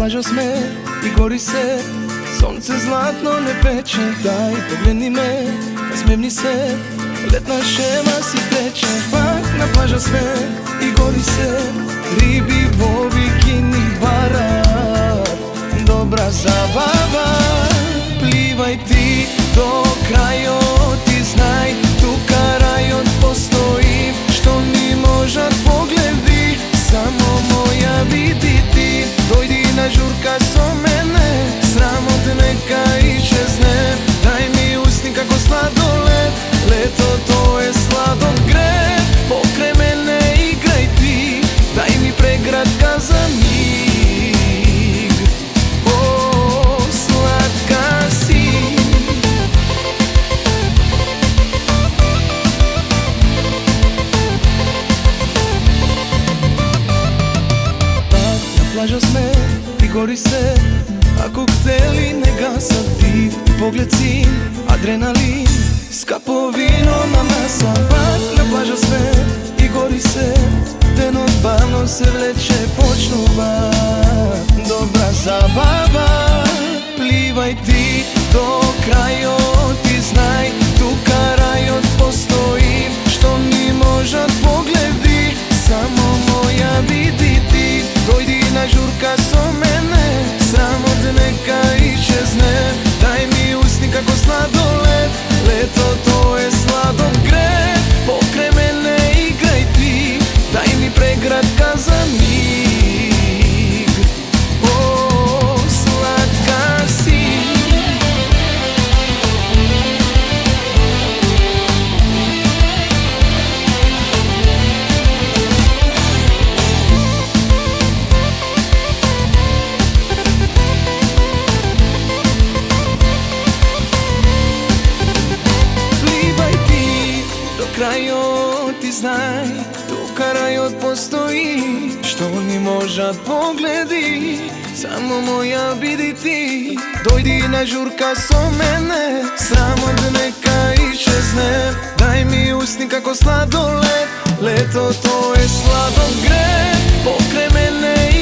plaža sme i gori se, sonce zlatno ne peče. Daj pogledni me, nasmevni se, letna šema si teče. Pak na plaža sme i gori se, ribi, vo bikini, barat, dobra zabava. Plivaj ti do kraja, ti znaj, tu karajot postoji, što ni možat pogledi, samo moja vidi ti. Dojdi na žurka so mene, sramot neka iščezne. Daj mi usni kako sladoled, leto to je sladogreb. Pokraj mene igraj ti, daj mi pregratka za mig. O, slatka si. Plaža sme i gori se, a kokteli ne gasa div. Pogled sin, adrenalin, skapo vino na masa. Pak na plaža sme i gori se, den odbavno se vleče počnuva, dobra zabava. Plivaj ti do kraja, ti znaj, tu karajot postoji, što ni možat pogledi, samo moja vidi ti. Dojdi na žurka so mene, sramot neka iščezne. Daj mi usni kako sladoled, leto to je sladogreb. Pokraj mene igraj ti, daj mi pregratka za mig. O, slatka si. Krajot ti znaj, tu karajot postoji, što ni možat pogledi, samo moja vidi ti. Dojdi na žurka so mene, sramot neka iščezne. Daj mi usni kako sladoled, leto to je sladogreb. Pokraj mene